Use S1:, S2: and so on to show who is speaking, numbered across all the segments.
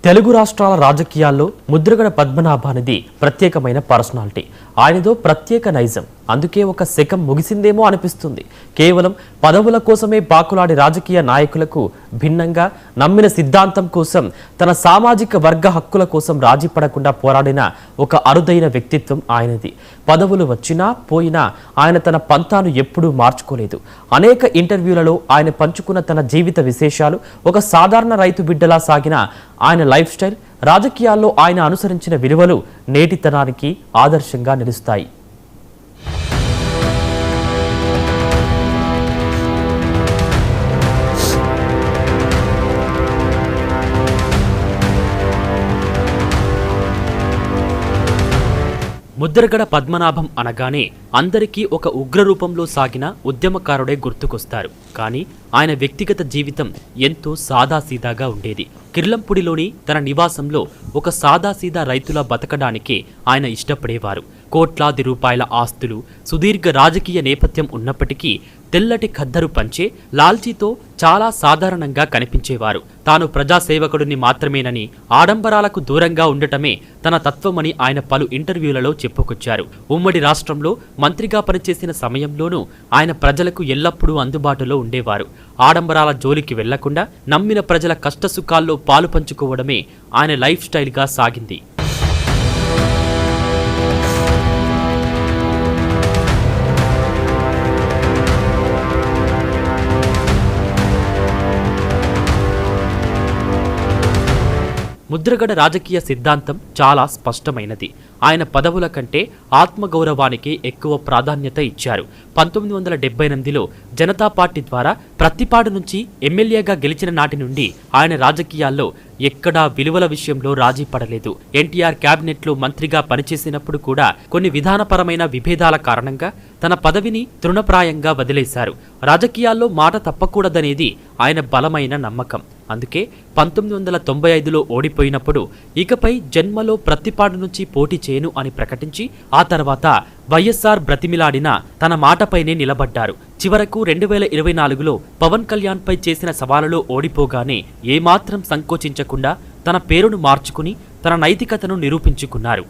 S1: తెలుగు రాష్ట్రాల రాజకీయాల్లో ముద్రగడ పద్మనాభానిది ప్రత్యేకమైన పర్సనాలిటీ. ఆయనదో ప్రత్యేక నైజం. అందుకే ఒక శకం ముగిసిందేమో అనిపిస్తుంది. కేవలం పదవుల కోసమే పాకులాడి రాజకీయ నాయకులకు భిన్నంగా నమ్మిన సిద్ధాంతం కోసం, తన సామాజిక వర్గ హక్కుల కోసం రాజీ పడకుండా పోరాడిన ఒక అరుదైన వ్యక్తిత్వం ఆయనది. పదవులు వచ్చినా పోయినా ఆయన తన పంతాను ఎప్పుడూ మార్చుకోలేదు. అనేక ఇంటర్వ్యూలలో ఆయన పంచుకున్న తన జీవిత విశేషాలు, ఒక సాధారణ రైతు బిడ్డలా సాగిన ఆయన లైఫ్ స్టైల్, రాజకీయాల్లో ఆయన అనుసరించిన విలువలు నేటితనానికి ఆదర్శంగా నిలుస్తాయి. ముద్రగడ పద్మనాభం అనగానే అందరికీ ఒక ఉగ్ర రూపంలో సాగిన ఉద్యమకారుడే గుర్తుకొస్తారు. కానీ ఆయన వ్యక్తిగత జీవితం ఎంతో సాదాసీదాగా ఉండేది. కిర్లంపూడిలోని తన నివాసంలో ఒక సాదాసీదా రైతులా బతకడానికి ఆయన ఇష్టపడేవారు. కోట్లాది రూపాయల ఆస్తులు, సుదీర్ఘ రాజకీయ నేపథ్యం ఉన్నప్పటికీ తెల్లటి ఖద్దరు పంచే లాల్చీతో చాలా సాధారణంగా కనిపించేవారు. తాను ప్రజాసేవకుడిని మాత్రమేనని, ఆడంబరాలకు దూరంగా ఉండటమే తన తత్వమని ఆయన పలు ఇంటర్వ్యూలలో చెప్పుకొచ్చారు. ఉమ్మడి రాష్ట్రంలో మంత్రిగా పనిచేసిన సమయంలోనూ ఆయన ప్రజలకు ఎల్లప్పుడూ అందుబాటులో ఉండేవారు. ఆడంబరాల జోలికి వెళ్లకుండా నమ్మిన ప్రజల కష్టసుఖాల్లో పాలు పంచుకోవడమే ఆయన లైఫ్ స్టైల్గా సాగింది. ముద్రగడ రాజకీయ సిద్ధాంతం చాలా స్పష్టమైనది. ఆయన పదవుల కంటే ఆత్మగౌరవానికి ఎక్కువ ప్రాధాన్యత ఇచ్చారు. 1978లో జనతా పార్టీ ద్వారా ప్రత్తిపాడు నుంచి ఎమ్మెల్యేగా గెలిచిన నాటి నుండి ఆయన రాజకీయాల్లో ఎక్కడా విలువల విషయంలో రాజీ పడలేదు. ఎన్టీఆర్ క్యాబినెట్లో మంత్రిగా పనిచేసినప్పుడు కూడా కొన్ని విధానపరమైన విభేదాల కారణంగా తన పదవిని తృణప్రాయంగా వదిలేశారు. రాజకీయాల్లో మాట తప్పకూడదనేది ఆయన బలమైన నమ్మకం. అందుకే 1995లో ఓడిపోయినప్పుడు ఇకపై జన్మలో ప్రత్తిపాడు నుంచి పోటీ చేయను అని ప్రకటించి ఆ తర్వాత వైఎస్ఆర్ బ్రతిమిలాడిన తన మాటపైనే నిలబడ్డారు. చివరకు 2024లో పవన్ కళ్యాణ్ పై చేసిన సవాలులో ఓడిపోగానే ఏమాత్రం సంకోచించకుండా తన పేరును మార్చుకుని తన నైతికతను నిరూపించుకున్నారు.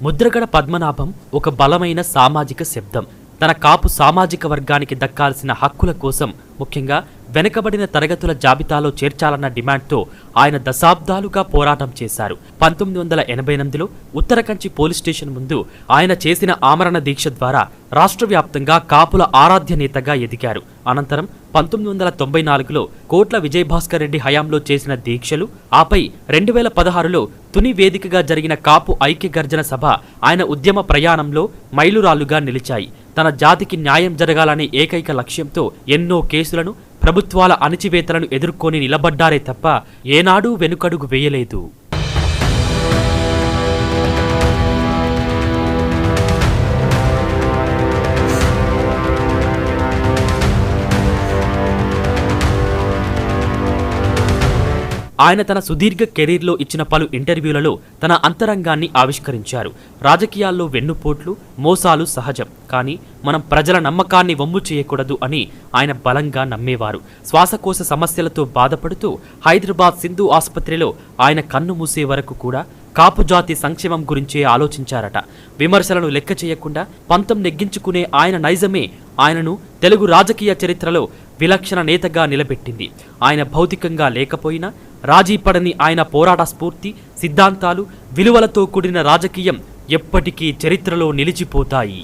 S1: ముద్రగడ పద్మనాభం ఒక బలమైన సామాజిక శబ్దం. తన కాపు సామాజిక వర్గానికి దక్కాల్సిన హక్కుల కోసం, ముఖ్యంగా వెనుకబడిన తరగతుల జాబితాలో చేర్చాలన్న డిమాండ్తో ఆయన దశాబ్దాలుగా పోరాటం చేశారు. 1988లో ఉత్తరకంచి పోలీస్ స్టేషన్ ముందు ఆయన చేసిన ఆమరణ దీక్ష ద్వారా రాష్ట్ర వ్యాప్తంగా కాపుల ఆరాధ్య నేతగా ఎదిగారు. అనంతరం 1994లో కోట్ల విజయభాస్కర్ రెడ్డి హయాంలో చేసిన దీక్షలు, ఆపై 2016లో తుని వేదికగా జరిగిన కాపు ఐక్య గర్జన సభ ఆయన ఉద్యమ ప్రయాణంలో మైలురాళ్లుగా నిలిచాయి. తన జాతికి న్యాయం జరగాలనే ఏకైక లక్ష్యంతో ఎన్నో కేసులను, ప్రభుత్వాల అణిచివేతలను ఎదుర్కొని నిలబడ్డారే తప్ప ఏనాడూ వెనుకడుగు వేయలేదు. ఆయన తన సుదీర్ఘ కెరీర్లో ఇచ్చిన పలు ఇంటర్వ్యూలలో తన అంతరంగాన్ని ఆవిష్కరించారు. రాజకీయాల్లో వెన్నుపోట్లు, మోసాలు సహజం, కానీ మనం ప్రజల నమ్మకాన్ని వమ్ము చేయకూడదు అని ఆయన బలంగా నమ్మేవారు. శ్వాసకోశ సమస్యలతో బాధపడుతూ హైదరాబాద్ సింధు ఆసుపత్రిలో ఆయన కన్ను మూసే వరకు కూడా కాపు జాతి సంక్షేమం గురించే ఆలోచించారట. విమర్శలను లెక్క చేయకుండా పంతం నెగ్గించుకునే ఆయన నైజమే ఆయనను తెలుగు రాజకీయ చరిత్రలో విలక్షణ నేతగా నిలబెట్టింది. ఆయన భౌతికంగా లేకపోయినా రాజీ పడని ఆయన పోరాట స్ఫూర్తి, సిద్ధాంతాలు, విలువలతో కూడిన రాజకీయం ఎప్పటికీ చరిత్రలో నిలిచిపోతాయి.